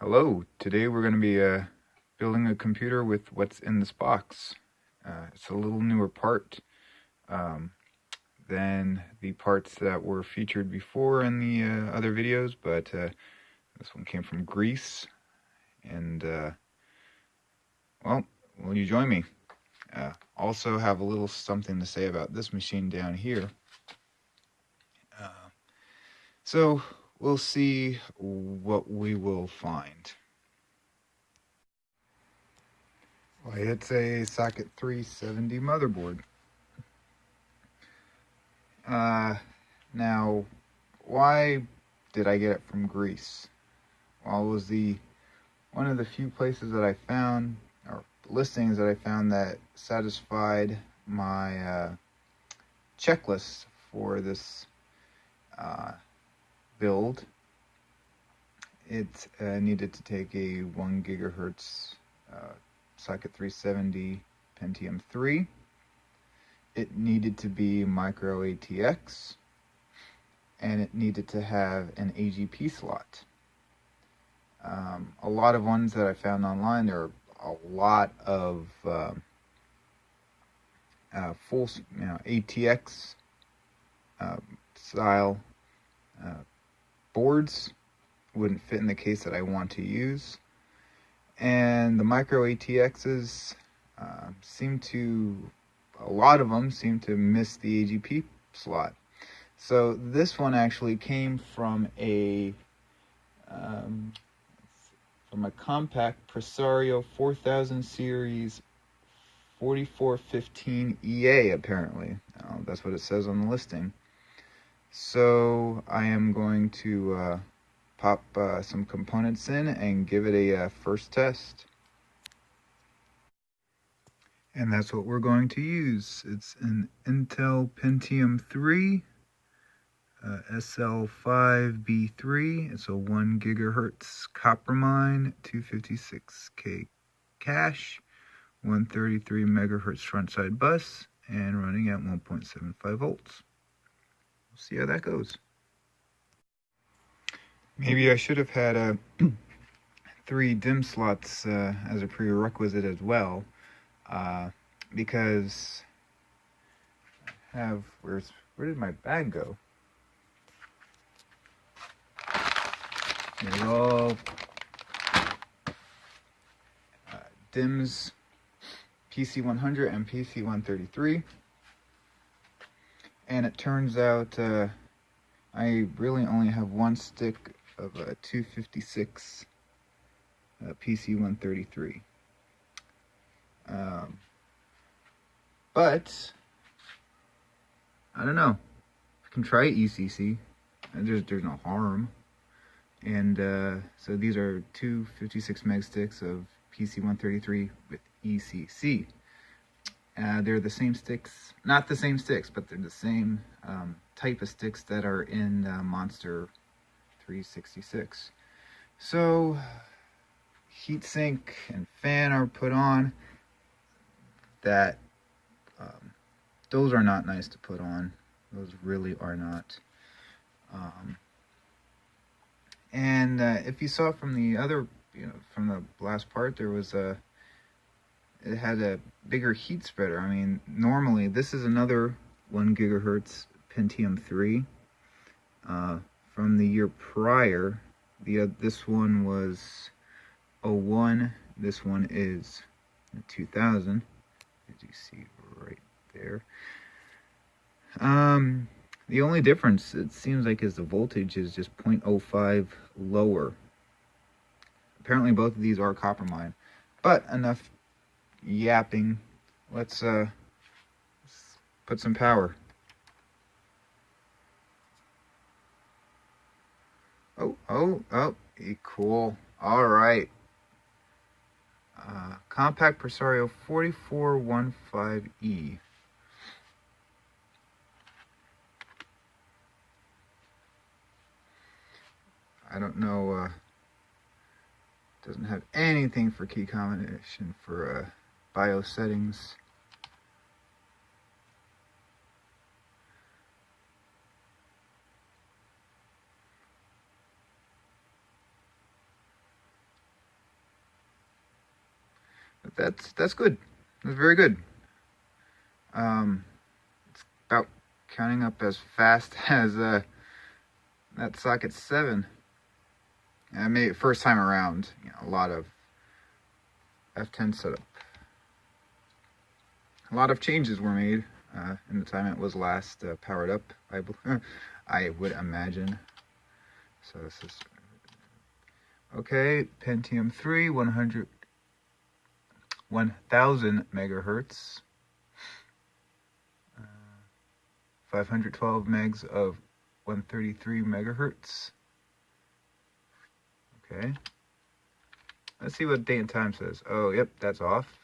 Hello, today we're going to be building a computer with what's in this box. It's a little newer part than the parts that were featured before in the other videos, but this one came from Greece, and well, will you join me? Also have a little something to say about this machine down here. So we'll see what we will find. Well, it's a socket 370 motherboard. Now, why did I get it from Greece? Well, it was one of the few places that I found, or listings that I found, that satisfied my checklist for this build. It needed to take a 1 gigahertz socket 370 Pentium 3. It needed to be micro ATX, and it needed to have an AGP slot. A lot of ones that I found online, there are a lot of full, ATX style boards. Wouldn't fit in the case that I want to use, and the micro ATXs a lot of them seem to miss the AGP slot. So this one actually came from a compact Presario 4000 series 4415 EA, apparently. That's what it says on the listing. So I am going to pop some components in and give it a first test. And that's what we're going to use. It's an Intel Pentium III SL5B3. It's a 1 gigahertz copper mine, 256K cache, 133 megahertz front side bus, and running at 1.75 volts. We'll see how that goes. Maybe I should have had 3 DIMM slots as a prerequisite as well, because where did my bag go? They're all DIMMs, PC100 and PC133, and it turns out I really only have one stick of a 256 PC133. But I don't know. I can try ECC. There's no harm. And so these are 2 56 meg sticks of PC133 with ECC. They're the same sticks, not the same sticks, but they're the same type of sticks that are in Monster 366. So heatsink and fan are put on. Those are not nice to put on. Those really are not. And if you saw from the other, from the last part, there was it had a bigger heat spreader. I mean, normally this is another 1 gigahertz Pentium 3 from the year prior. This one was 01. This one is 2000, as you see right there. The only difference, it seems like, is the voltage is just 0.05 lower. Apparently both of these are copper mine. But enough yapping. Let's put some power. Oh, cool. All right. Compact Presario 4415E. I don't know, doesn't have anything for key combination for BIOS settings. that's good. That's very good. It's about counting up as fast as that socket 7. I made it first time around. You know, a lot of F10 setup. A lot of changes were made in the time it was last powered up. I would imagine. So this is okay. Pentium 3, 1000 megahertz. 512 megs of 133 megahertz. Okay. Let's see what date and time says. Oh, yep, that's off.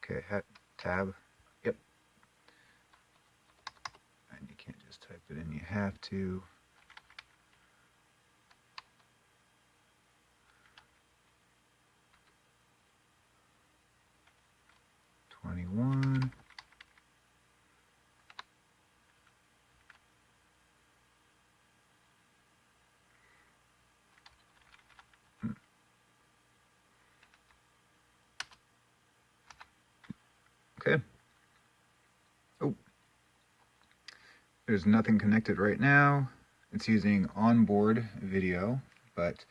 Okay, tab. Yep. And you can't just type it in, you have to. $21. Okay. Oh. There's nothing connected right now. It's using onboard video, but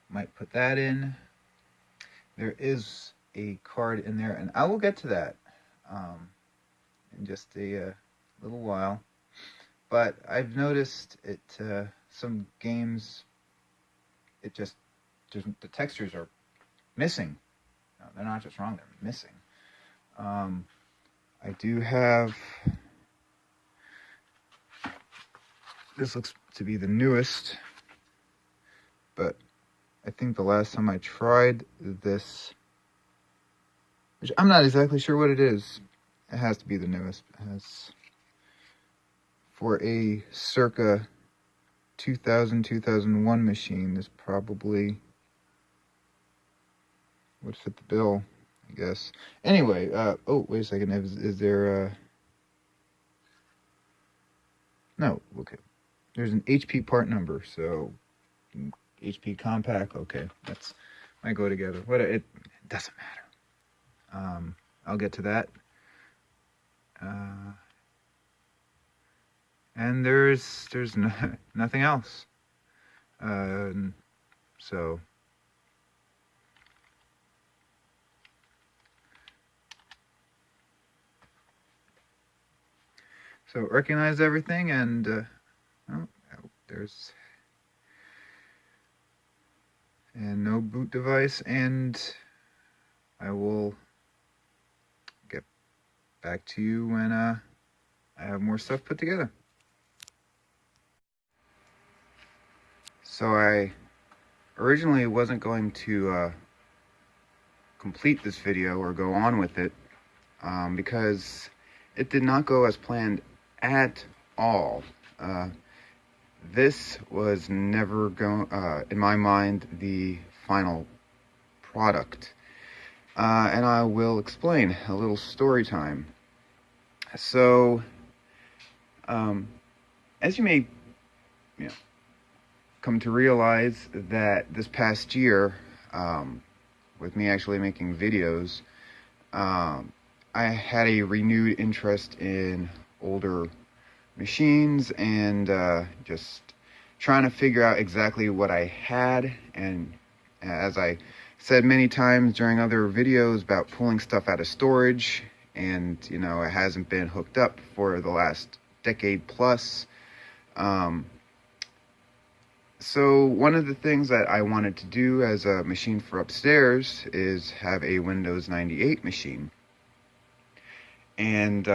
might put that in. There is a card in there, and I will get to that in just a little while. But I've noticed it, some games, it just, the textures are missing. No, they're not just wrong, they're missing. I do have, this looks to be the newest, but I think the last time I tried this, which I'm not exactly sure what it is, it has to be the newest. It has, for a circa 2000-2001 machine, this probably would fit the bill, I guess. Anyway, oh, wait a second, is there, no, okay. There's an HP part number, so HP compact, okay, that's, might go together. What, it doesn't matter. I'll get to that. And there's nothing else. So recognize everything, and oh, there's no boot device, and I will get back to you when I have more stuff put together. So I originally wasn't going to complete this video or go on with it because it did not go as planned at all. This was never going, in my mind, the final product. And I will explain, a little story time. So, as you may, come to realize that this past year, with me actually making videos, I had a renewed interest in older machines and just trying to figure out exactly what I had. And as I said many times during other videos about pulling stuff out of storage, and it hasn't been hooked up for the last decade plus. So one of the things that I wanted to do as a machine for upstairs is have a Windows 98 machine. And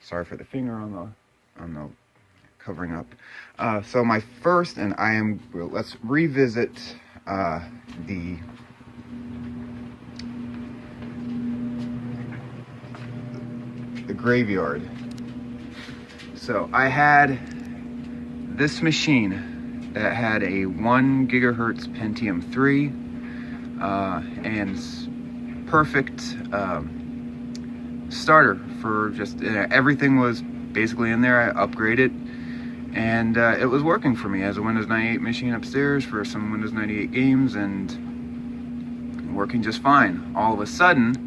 sorry for the finger on the covering up. So my first, and let's revisit the the graveyard. So I had this machine that had a 1 gigahertz Pentium 3 and perfect starter for just everything was basically in there. I upgraded, and it was working for me as a Windows 98 machine upstairs for some Windows 98 games, and working just fine. All of a sudden,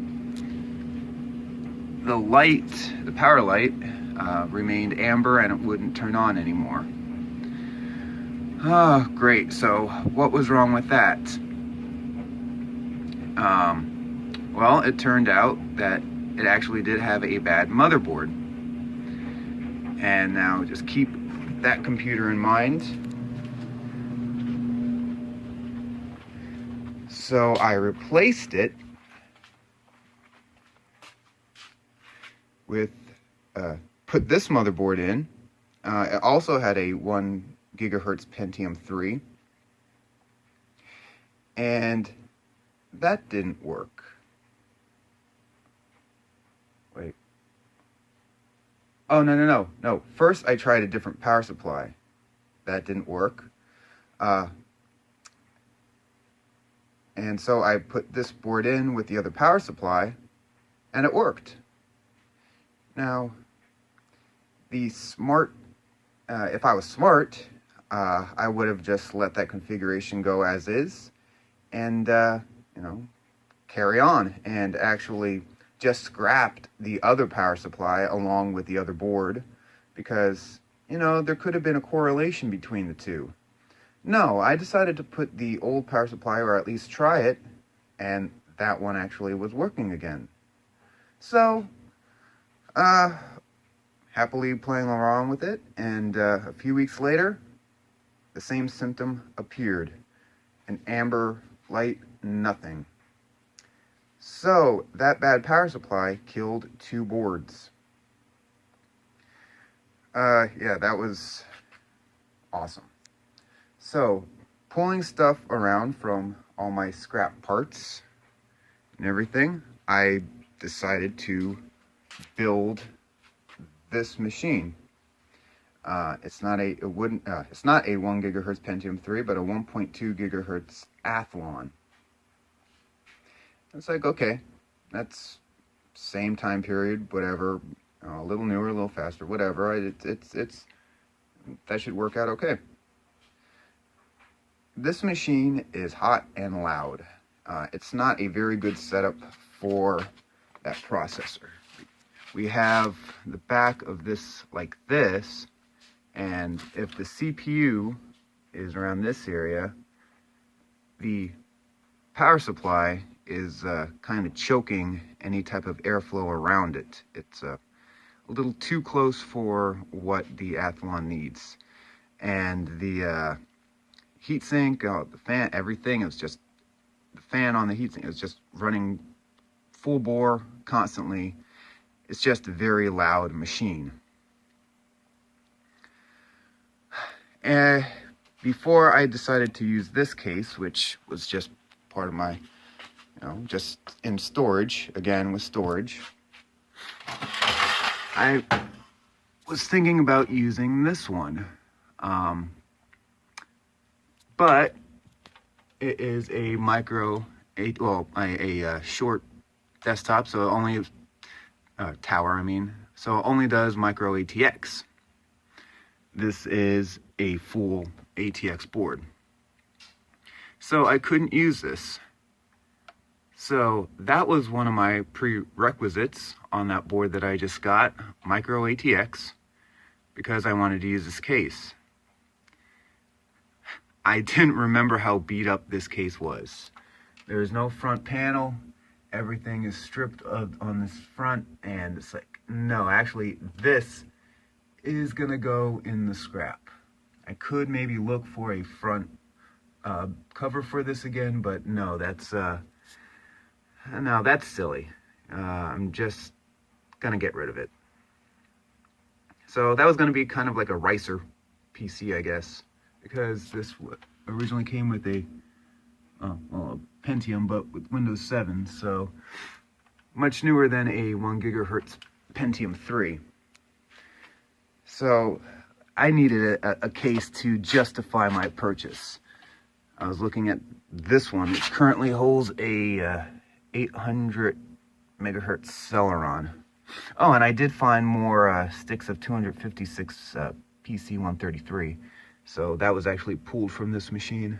the light, the power light, remained amber and it wouldn't turn on anymore. Oh, great. So what was wrong with that? Well, it turned out that it actually did have a bad motherboard. And now just keep that computer in mind. So I replaced it with, put this motherboard in. It also had a 1 gigahertz Pentium 3. And that didn't work. Wait. Oh, no. First, I tried a different power supply. That didn't work. And so I put this board in with the other power supply, and it worked. Now, if I was smart, I would have just let that configuration go as is, and, carry on, and actually just scrapped the other power supply along with the other board, because, there could have been a correlation between the two. No, I decided to put the old power supply, or at least try it, and that one actually was working again. So, happily playing around with it, and a few weeks later, the same symptom appeared. An amber light, nothing. So, that bad power supply killed 2 boards. Yeah, that was awesome. So, pulling stuff around from all my scrap parts and everything, I decided to build this machine. It's not a 1 gigahertz Pentium 3, but a 1.2 gigahertz Athlon. It's like, okay, that's same time period, whatever, a little newer, a little faster, whatever. It's that should work out okay. This machine is hot and loud. It's not a very good setup for that processor. We have the back of this like this, and if the CPU is around this area, the power supply is kind of choking any type of airflow around it. It's a little too close for what the Athlon needs. And the heatsink, the fan, everything, it's just, the fan on the heatsink is just running full bore constantly. It's just a very loud machine. And before I decided to use this case, which was just part of my, just in storage, again with storage, I was thinking about using this one. But it is a a short desktop, so it only tower, so it only does micro ATX. This is a full ATX board, so I couldn't use this. So that was one of my prerequisites on that board that I just got, micro ATX, because I wanted to use this case. I didn't remember how beat up this case was. There's no front panel. Everything is stripped on this front, and it's like, no, actually, this is gonna go in the scrap. I could maybe look for a front cover for this again, but no, that's silly. I'm just gonna get rid of it. So that was gonna be kind of like a ricer PC, I guess, because this originally came with a Pentium, but with Windows 7, so much newer than a 1 gigahertz Pentium III. So I needed a case to justify my purchase. I was looking at this one, which currently holds a 800 megahertz Celeron. Oh, and I did find more sticks of 256 PC-133. So that was actually pulled from this machine.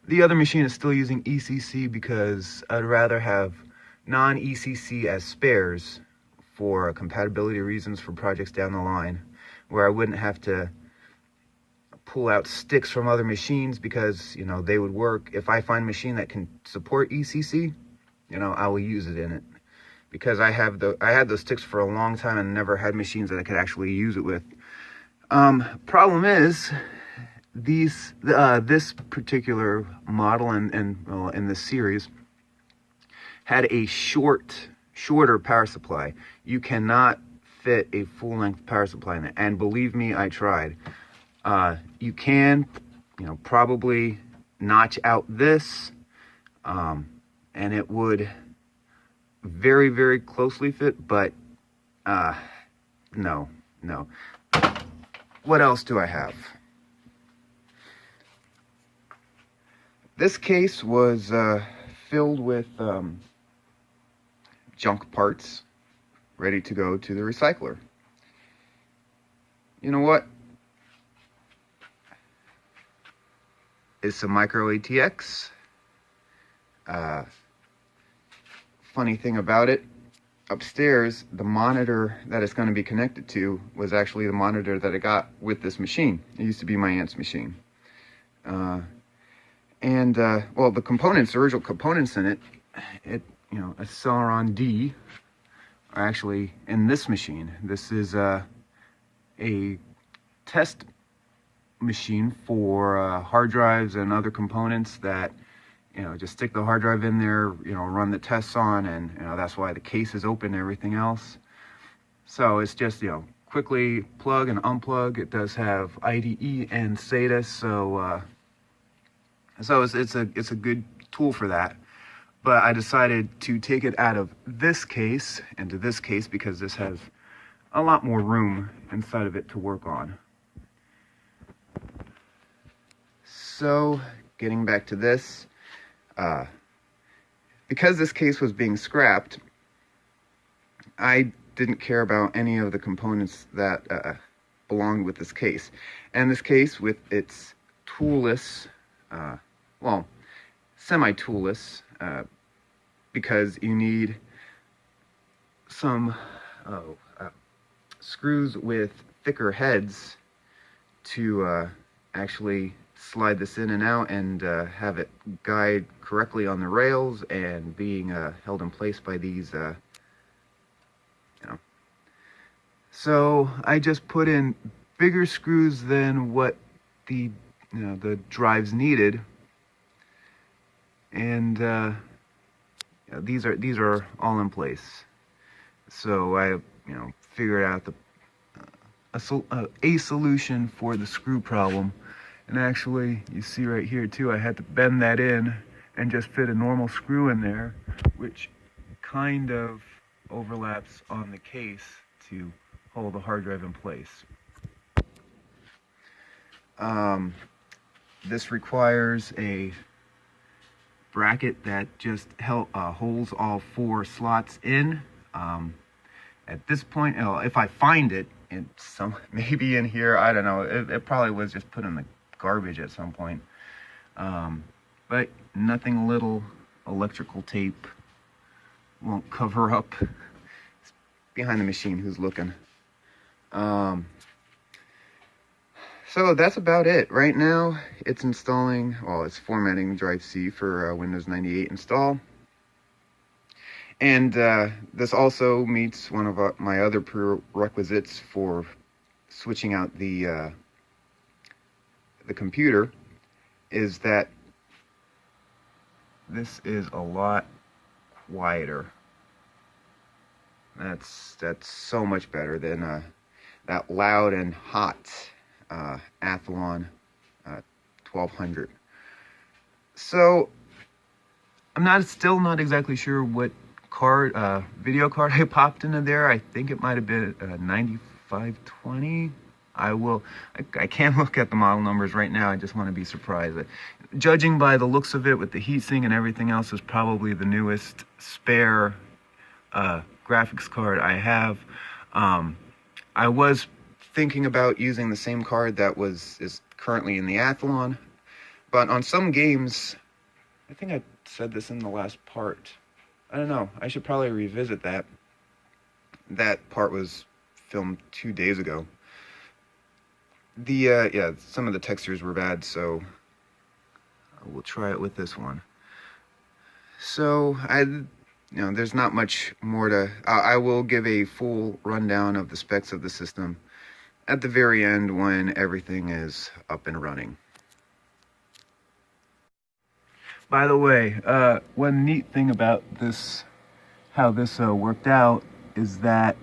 The other machine is still using ECC because I'd rather have non-ECC as spares for compatibility reasons for projects down the line, where I wouldn't have to pull out sticks from other machines because, you know, they would work. If I find a machine that can support ECC, you know, I will use it in it. Because I had those sticks for a long time and never had machines that I could actually use it with. Problem is, this particular model and well, in this series had a shorter power supply. You cannot fit a full-length power supply in it, and believe me, I tried. You can, you know, probably notch out this, and it would very, very closely fit, but no. What else do I have? This case was filled with junk parts ready to go to the recycler. You know what? It's some micro ATX. Funny thing about it, upstairs, the monitor that it's going to be connected to was actually the monitor that I got with this machine. It used to be my aunt's machine. Well, the components, the original components in it, you know, a Celeron D, are actually in this machine. This is a test machine for hard drives and other components that, you know, just stick the hard drive in there, you know, run the tests on, and, you know, that's why the case is open and everything else. So it's just, you know, quickly plug and unplug. It does have IDE and SATA, so it's a good tool for that. But I decided to take it out of this case into this case because this has a lot more room inside of it to work on. So, getting back to this, because this case was being scrapped, I didn't care about any of the components that belonged with this case. And this case, with its toolless, well, semi-toolless, because you need some screws with thicker heads to actually slide this in and out and have it guide correctly on the rails and being held in place by these, you know. So I just put in bigger screws than what the drives needed, and these are all in place. So I figured out a solution for the screw problem. And actually, you see right here too, I had to bend that in and just fit a normal screw in there, which kind of overlaps on the case to hold the hard drive in place. This requires a bracket that just holds all 4 slots in. At this point, if I find it, it's maybe in here, I don't know, it probably was just put in the garbage at some point, but nothing little electrical tape won't cover up. It's behind the machine, who's looking. So that's about it. Right now it's installing, well, it's formatting drive C for Windows 98 install, and this also meets one of my other prerequisites for switching out the computer, is that this is a lot quieter. That's so much better than that loud and hot Athlon 1200. So I'm still not exactly sure what video card I popped into there. I think it might have been a 9520. I can't look at the model numbers right now. I just want to be surprised. Judging by the looks of it with the heatsink and everything else, is probably the newest spare graphics card I have. I was thinking about using the same card that is currently in the Athlon, but on some games, I think I said this in the last part. I don't know. I should probably revisit that. That part was filmed 2 days ago. Yeah, some of the textures were bad, so we'll try it with this one. So there's not much more to. I will give a full rundown of the specs of the system at the very end when everything is up and running. By the way, one neat thing about this, how this worked out, is that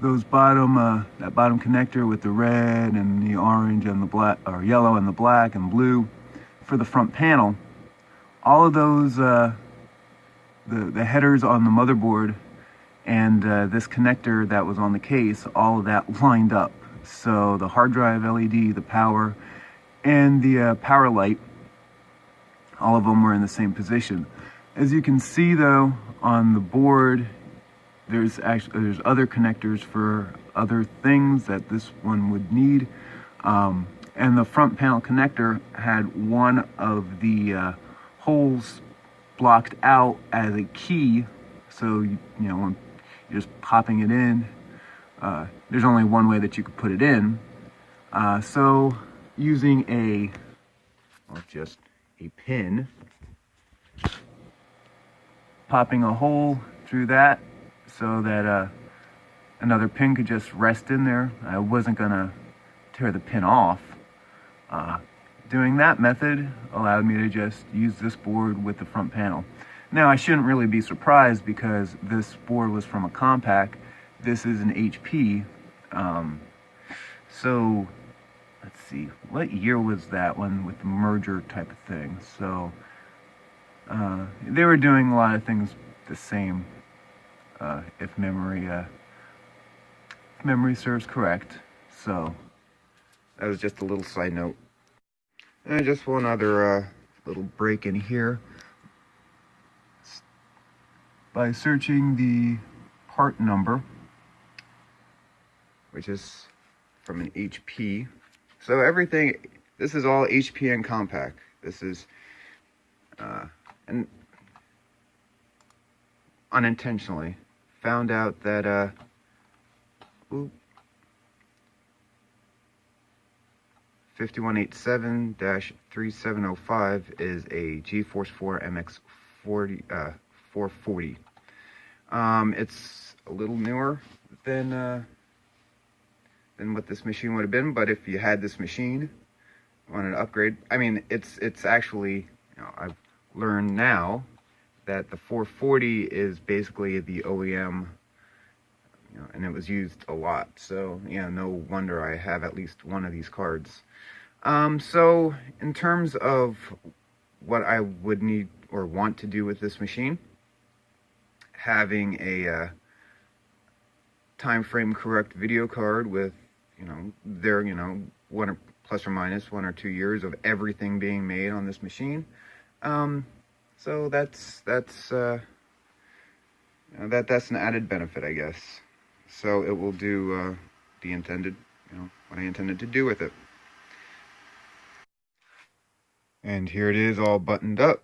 those that bottom connector with the red and the orange and the black, or yellow and the black and blue for the front panel, all of those, the headers on the motherboard and this connector that was on the case, all of that lined up. So the hard drive LED, the power, and the power light, all of them were in the same position. As you can see though, on the board, there's other connectors for other things that this one would need. And the front panel connector had one of the holes blocked out as a key. So, when you're just popping it in, there's only one way that you could put it in. So using just a pin, popping a hole through that so that another pin could just rest in there. I wasn't gonna tear the pin off. Doing that method allowed me to just use this board with the front panel. Now I shouldn't really be surprised because this board was from a Compaq. This is an HP. So let's see, what year was that one with the merger type of thing? So they were doing a lot of things the same, if memory serves correct. So that was just a little side note. And just one other little break in here. By searching the part number, which is from an HP. So everything, this is all HP and Compaq. This is, and unintentionally found out that, 5187-3705 is a GeForce 4 MX40 440. It's a little newer than what this machine would have been, but if you had this machine, wanted to upgrade, I mean, it's actually, I've learned now that the 440 is basically the OEM, and it was used a lot. So yeah, no wonder I have at least one of these cards. So in terms of what I would need or want to do with this machine, having a time frame correct video card with, one or plus or minus 1 or 2 years of everything being made on this machine. So that's an added benefit, I guess. So it will do the intended, what I intended to do with it. And here it is, all buttoned up.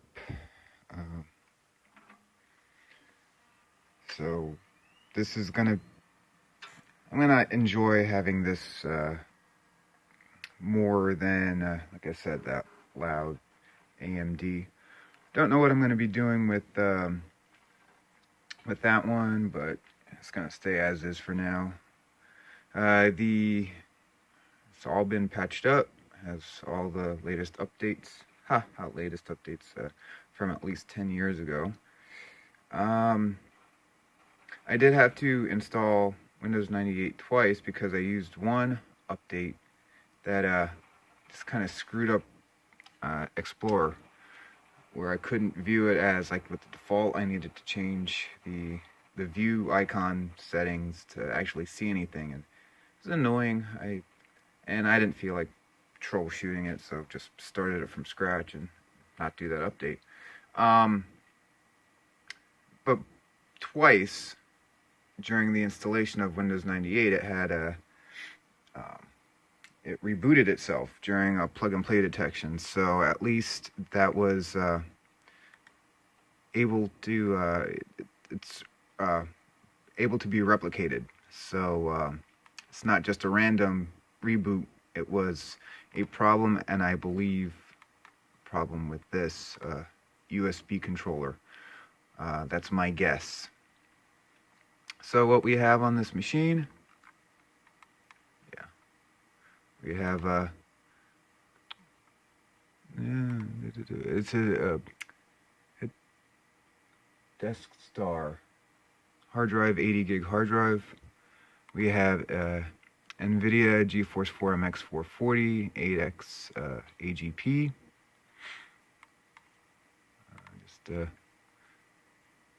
So this is I'm gonna enjoy having this more than, like I said, that loud AMD. Don't know what I'm gonna be doing with that one, but it's gonna stay as is for now. It's all been patched up, has all the latest updates. Latest updates from at least 10 years ago. I did have to install Windows 98 twice because I used one update that just kind of screwed up Explorer. where I couldn't view it as like with the default. I needed to change the view icon settings to actually see anything, and it was annoying. I didn't feel like troubleshooting it, so just started it from scratch and not do that update. But twice during the installation of Windows 98, it had it rebooted itself during a plug-and-play detection. So at least that was able to it's able to be replicated. So it's not just a random reboot. It was a problem, and I believe problem with this USB controller. That's my guess. So what we have on this machine, we have it's a Deskstar hard drive, 80 gig hard drive. We have NVIDIA GeForce 4 MX 440 8X AGP.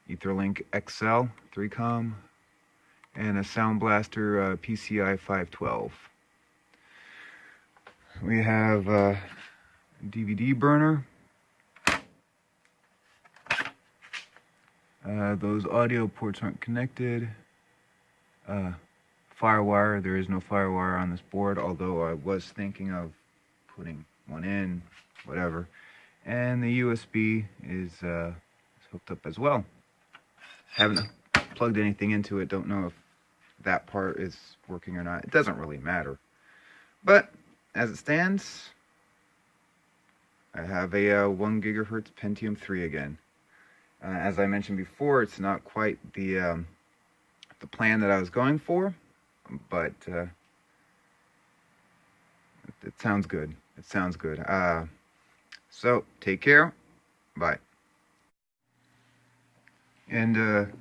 Etherlink XL 3Com, and a Sound Blaster PCI 512. We have a DVD burner. Those audio ports aren't connected. Firewire, there is no firewire on this board, although I was thinking of putting one in, whatever. And the USB is hooked up as well. Haven't plugged anything into it, don't know if that part is working or not. It doesn't really matter. But as it stands, I have a 1 gigahertz Pentium 3 again. As I mentioned before, it's not quite the plan that I was going for, but it sounds good. It sounds good. So take care. Bye. And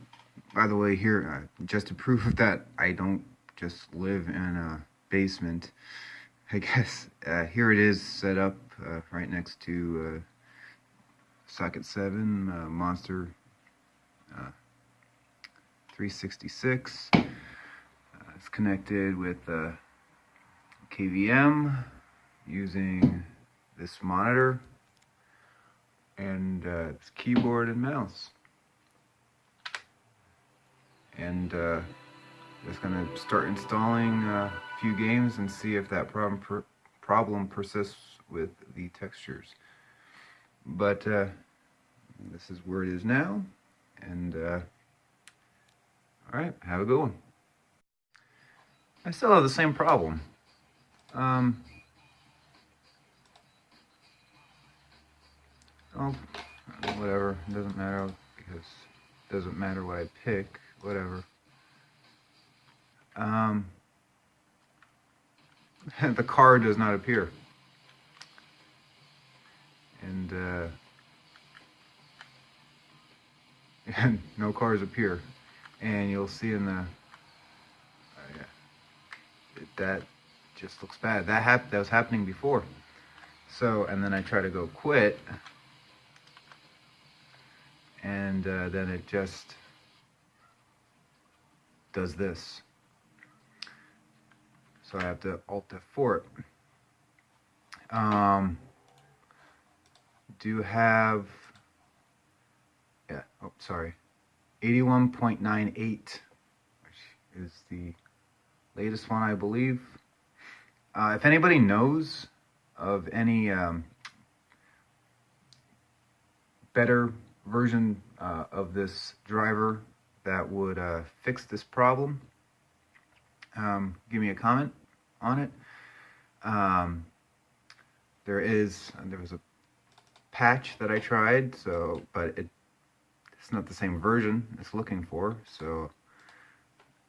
by the way, here, just to prove that I don't just live in a basement, I guess, here it is set up right next to socket 7 Monster 366. It's connected with KVM using this monitor and this keyboard and mouse. And just gonna start installing a few games and see if that problem persists with the textures. But this is where it is now, and all right, have a good one. I still have the same problem. Oh, whatever, it doesn't matter, because it doesn't matter what I pick, whatever. The card does not appear. And no cars appear. And you'll see in the that just looks bad. That was happening before. So, and then I try to go quit, and then it just does this. So I have to Alt F4 it. Do have, yeah, oh, sorry, 81.98, which is the latest one, I believe. If anybody knows of any better version of this driver that would fix this problem, give me a comment on it. There was a patch that I tried, but it's not the same version it's looking for, so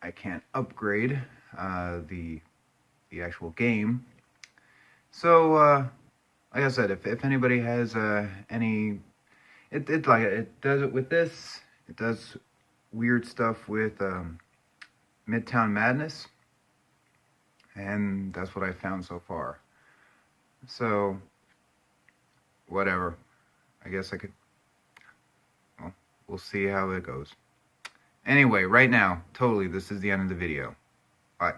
I can't upgrade the actual game. So like I said, if anybody has any, it does it with this. It does weird stuff with Midtown Madness, and that's what I found so far. So whatever, I guess I could, well, we'll see how it goes. Anyway, right now, totally, this is the end of the video. Bye.